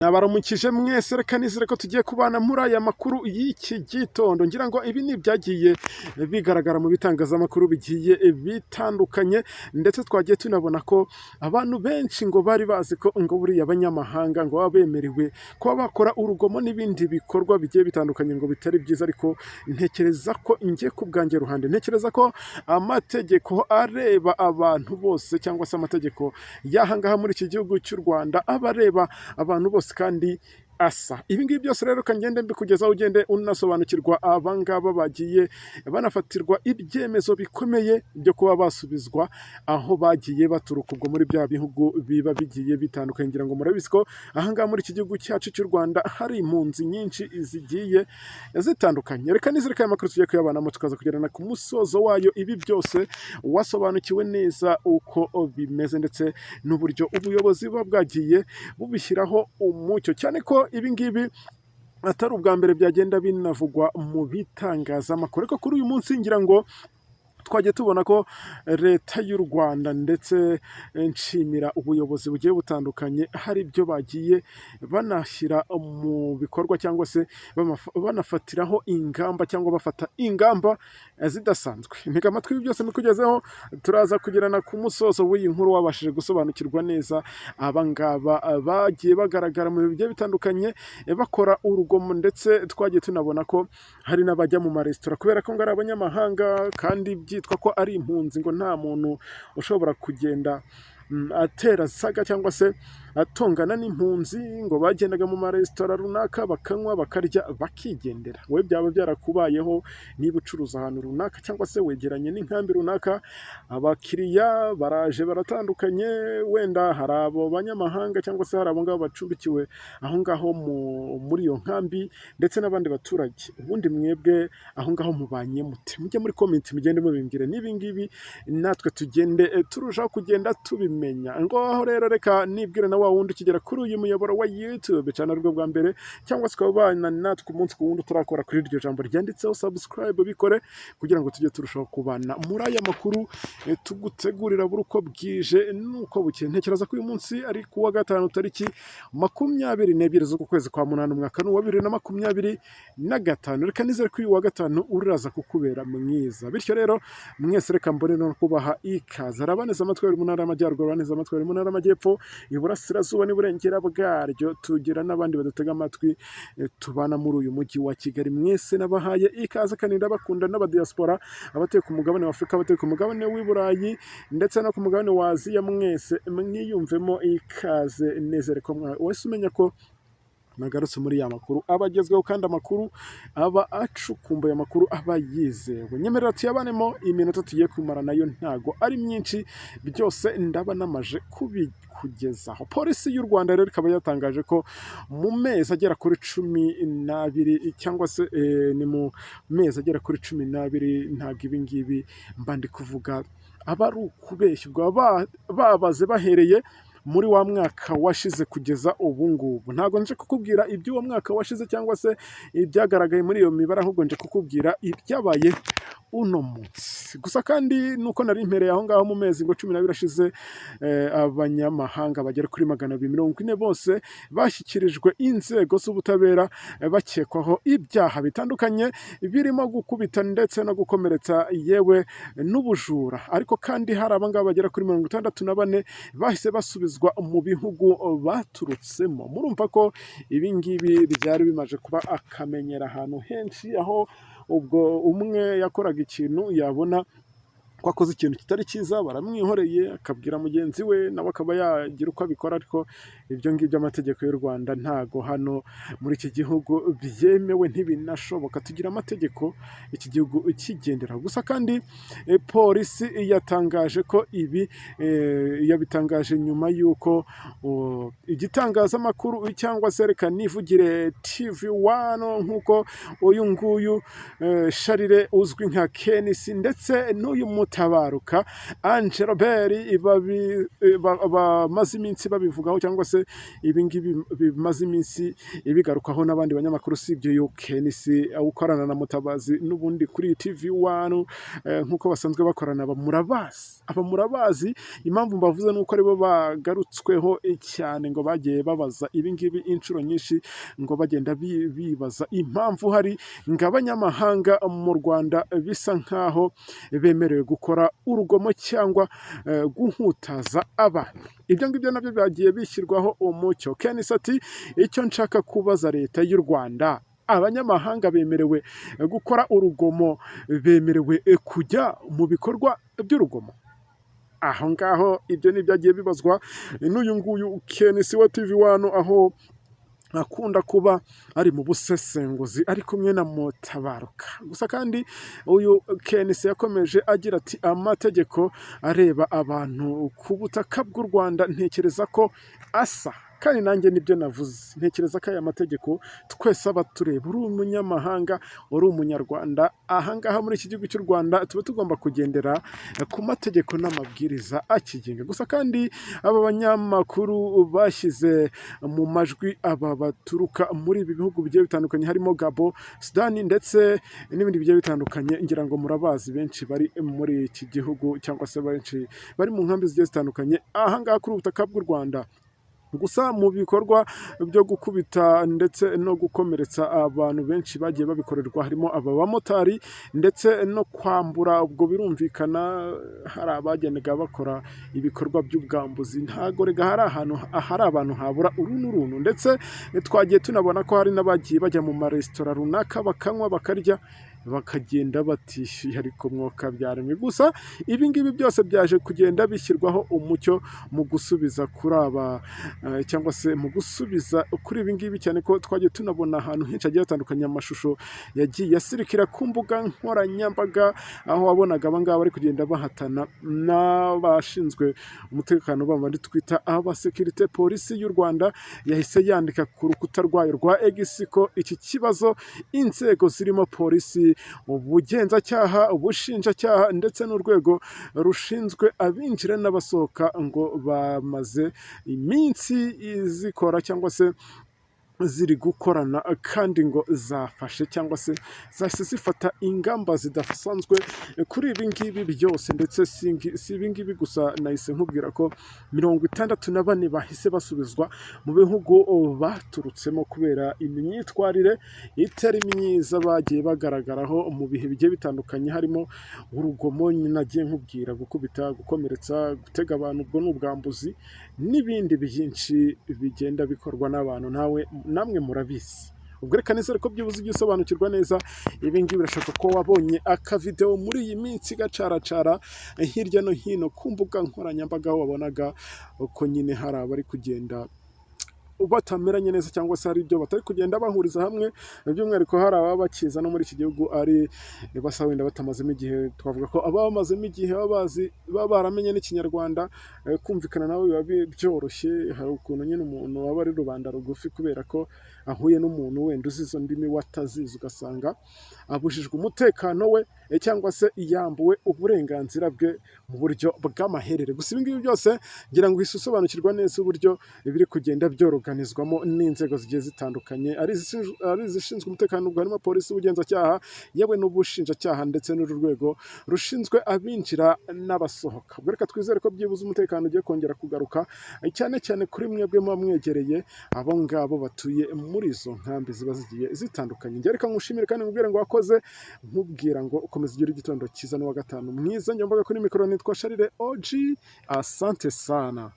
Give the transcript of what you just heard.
Nabaramukije mwese reka nizere ko tugiye kubana muri aya makuru y'iki gitondo ngira ngo ibi ni byagiye bigaragara mu bitangazamakuru bigiye bitandukanye ndetse twagiye tunabona ko abantu benshi ngo bari bazi ko ngo buriya abanyamahanga ngo baba bemerewe kuba bakora urugomo n'ibindi bikorwa bigiye bitandukanye ngo bitari byiza, ariko ntekereza ko ngiye ku bwanjye ruhande ntekereza ko amategeko areba abantu bose cyangwa se amategeko y'ahangaha muri iki gihugu cy'u Rwanda aba areba abantu bose kandi asa. Ibi ngibi byose rero kangende mbikugezaho ugende unasobanukirwa abangaba bagiye banafatirwa ibyemezo bikomeye byo kuba basubizwa aho bagiye baturuka ubwo muri bya bihugu biba bigiye bitandukanye. Ngira ngo murabizi ko ahangaha muri iki gihugu cyacu cy'u Rwanda hari impunzi nyinshi zigiye zitandukanye. Reka nizirika aya makuru tugiye kuyabanamo tukaza kugerana ku musozo wayo, ibi byose wasobanukiwe neza uko bimeze ndetse n'uburyo ubuyobozi buba bwagiye bubishyiraho umucyo, cyane ko ibi ngibi atari ubwa mbere byagenda binavugwa mu bitangazamakuru. Ariko kuri uyu munsi ngira ngo twagiye tubona ko leta y'u Rwanda ndetse nshimira ubuyobozi bugiye butandukanye hari ibyo bagiye banashyira mu bikorwa cyangwa se banafatiraho ingamba cyangwa bafata ingamba zidasanzwe. Ntega amatwi ibi byose mbikugezeho turaza kugerana ku musozo w'iyi nkuru wabashije gusobanukirwa neza abangaba bagiye bagaragara mu bigiye bitandukanye bakora urugomo, ndetse twagiye tunabona ko hari n'abajya mu maresitora kubera ko ngo ari abanyamahanga kandi byitwa ko ari impunzi, ngo nta muntu ushobora kugenda atera saga cyangwa se atongana n'impunzi, ngo bagendaga mu maresitora runaka bakanywa bakarya bakigendera. We byaba byarakubayeho niba ucuruza ahantu runaka cyangwa se wegeranye n'inkambi runaka, abakiriya baraje baratandukanye, wenda hari abo banyamahanga cyangwa se hari abo ngabo bacumbikiwe aho ngaho muri iyo nkambi ndetse n'abandi baturage. Ubundi mwebwe aho ngaho mubanye mute? Mujye muri comment mugende mubimbwire n'ibi ngibi natwe tugende turushaho kugenda tubimenya. Ngaho rero reka nibwire na wa wundi ukigera kuri uyu muyoboro wa YouTube cyane aribwo bwa mbere cyangwa se ukabana natwe umunsi ku wundi turakora kuri iryo jambo ryanditseho subscribe, bikore kugira ngo tujye turushaho kubana muri aya makuru tugutegurira buri uko bwije nuko bukeye. Ntekereza ko uyu munsi ari kuwa gatanu tariki 22 z'uku kwezi kwa munani umwaka wa 2025. Reka nizere ko uyu wa gatanu uraza kukubera mwiza, bityo rero mwese reka mbone no kubaha ikaze. Arabaneza amatwi mu ntara y'amajyaruguru, arabaneza amatwi mu ntara y'amajyepfo, iburasirazuba n'iburengera bwaryo, tugira n'abandi badutega amatwi tubana muri uyu mujyi wa Kigali. Mwese nabahaye ikaze kandi ndabakunda n'abadiaspora, abatuye ku mugabane wa Afurika, abatuye ku mugabane w'i Burayi ndetse no ku mugabane wa Aziya, mwese mwiyumvemo ikaze. Nezere ko wese umenya ko nagarutse muri ya makuru abagezweho kandi amakuru aba acukumbuye, amakuru aba yizewe. Nyemerera tuyabanemo iminota tugiye kumara nayo ntago ari myinshi, byose ndaba namaje kubikugezaho. Polisi y'u Rwanda rero ikaba yatangaje ko mu mezi agera kuri 12 cyangwa se ni mu mezi agera kuri 12, ntago ibi ngibi mba ndi kuvuga aba ari ukubeshyirwa, babaze bahereye muri wa mwaka washize kugeza ubu ngubu. Ntabwo nje kukubwira iby'uwo mwaka washize cyangwa se ibyagaragaye muri iyo mibare, ahubwo nje kukubwira ibyabaye uno munsi gusa. Kandi nuko nari impereye aho ngaho mu mezi ngo 12 ashize, abanyamahanga bagera kuri 240 bose bashyikirijwe inzego z'ubutabera bakekwaho ibyaha bitandukanye birimo gukubita ndetse no gukomeretsa yewe n'ubujura. Ariko kandi hari abangaba bagera kuri 64 bahise basubizwa mu bihugu baturutsemo. Murumva ko ibi ngibi byari bimaje kuba akamenyera ahantu henshi, aho ubwo umwe yakoraga ikintu yabona ko akoze ikintu kitari cyiza baramwihoreye akabwira mugenzi we nawe akaba yagira uko abikora. Ariko ibyo ngibyo amategeko y'u Rwanda ntago hano muri iki gihugu byemewe, ntibinashoboka. Tugira amategeko iki gihugu kigendera gusa. Kandi polisi yatangaje ko ibi yabitangaje nyuma y'uko igitangazamakuru cyangwa se reka nivugire TV1 nk'uko uyu nguyu Sharire uzwi nka Kenisi ndetse n'uyu mutabaruka Ange Robert bamaze iminsi babivugaho cyangwa se ibingibi bimaze iminsi ibigarukaho n'abandi banyamakuru usibye Kenisi ukorana na Mutabazi n'ubundi kuri TV1 nk'uko basanzwe bakorana abamurabazi impamvu mbavuze nuko aribo bagarutsweho cyane ngo bagiye babaza ibingibi inshuro nyinshi ngo bagenda bibaza impamvu hari ngo abanyamahanga mu Rwanda bisa nkaho bemerewe gukora urugomo cyangwa guhutaza abantu. Ibyo ngibyo nabyo byagiye bishyirwaho umucyo. Kenisi ati icyo nshaka kubaza leta y'u Rwanda, abanyamahanga bemerewe gukora urugomo, bemerewe kujya mu bikorwa by'urugomo? Aho ngaho ibyo nibyagiye bibazwa n'uyu nguyu Kenisi wa TV1 aho akunda kuba ari mu busesenguzi ari kumwe na Mutabaruka. Gusa kandi uyu Kenisi yakomeje agira ati amategeko areba abantu ku butaka bw'u Rwanda ntekereza ko asa, kandi nanjye nibyo navuze, ntekereza ko aya mategeko twese aba tureba, uri umunyamahanga uri umunyarwanda, ahangaha muri iki gihugu cy'u Rwanda tuba tugomba kugendera ku mategeko n'amabwiriza akigenga. Gusa kandi aba banyamakuru bashyize mu majwi aba baturuka muri ibi bihugu bigiye bitandukanye harimo Gabo, Sudani ndetse n'ibindi bigiye bitandukanye, ngira ngo murabazi benshi bari muri iki gihugu cyangwa se benshi bari mu nkambi zigiye zitandukanye ahangaha kuri ubutaka bw'u Rwanda. Gusa mu bikorwa byo gukubita ndetse no gukomeretsa abantu benshi bagiye babikorerwa harimo aba bamotari ndetse no kwambura, ubwo birumvikana hari abagendaga bakora ibikorwa by'ubwambuzi. Ntago rega hari abantu habura uru n'uruntu, ndetse twagiye tunabona ko hari n'abagiye bajya mu maresitora runaka bakanywa bakarya bakagenda batishyuye ariko mwoka byaremwe. Gusa ibi ngibi byose byaje kugenda bishyirwaho umucyo mu gusubiza kuri aba cyangwa se mu gusubiza kuri ibi ngibi, cyane ko twagiye tunabona ahantu henshi hagiye hatandukanye amashusho yagiye asirikira ku mbuga nkoranyambaga aho wabonaga abangaba bari kugenda bahatana n'abashinzwe umutekano bandi twita abasekirite. Polisi y'u Rwanda yahise yandika ku rukuta rwayo rwa X ko iki kibazo inzego zirimo polisi, ubugenzacyaha, ubushinjacyaha ndetse n'urwego rushinzwe abinjira n'abasohoka ngo bamaze iminsi zikora cyangwa se ziri gukorana, kandi ngo zafashe cyangwa se zahise zifata ingamba zidasanzwe kuri ibi ngibi byose. Ndetse si ibi ngibi gusa, nahise nkubwira ko 64 bahise basubizwa mu bihugu baturutsemo kubera imyitwarire itari myiza bagiye bagaragaraho mu bihe bigiye bitandukanye, harimo urugomo nagiye nkubwira, gukubita, gukomeretsa, gutega abantu, ubwo n'ubwambuzi n'ibindi byinshi bigenda bikorwa n'abantu namwe murabizi. Ubwo reka nizere ko byibuze ujye usobanukirwa neza ibi ngibi. Birashoboka ko wabonye akavideo muri iyi minsi gacaracara hirya no hino ku mbuga nkoranyambaga, aho wabonaga uko nyine hari abari kugenda batameranye neza cyangwa se hari ibyo batari kugenda bahuriza hamwe, by'umwihariko hari ababa bakiza no muri iki gihugu ari basa wenda batamazemo igihe. Twavuga ko abamazemo igihe baba baramenye n'ikinyarwanda, kumvikana nawe biba byoroshye. Hari ukuntu nyine umuntu waba ari rubanda rugufi kubera ko ahuye n'umuntu wenda uzi izo ndimi watazizi, ugasanga abujijwe umutekano we cyangwa se yambuwe uburenganzira bwe mu buryo bw'amaherere. Gusa ibi ngibi byose ngira ngo uhise usobanukirwa neza uburyo biri kugenda byoroganizwamo n'inzego zigiye zitandukanye, ari izishinzwe umutekano, ubwo harimo polisi, ubugenzacyaha, yewe n'ubushinjacyaha ndetse n'uru rwego rushinzwe abinjira n'abasohoka. Ubwo reka twizere ko byibuze umutekano ugiye kongera kugaruka, cyane cyane kuri mwebwe muba mwegereye abo ngabo batuye muri izo nkambi ziba zigiye zitandukanye. Njye reka nkushimire kandi nkubwire ngo wakoze, nkubwira ngo ukomeze ugire igitondo cyiza n'uwa gatanu mwiza. Njye mbaga kuri mikoro nitwa Charles OG, asante sana.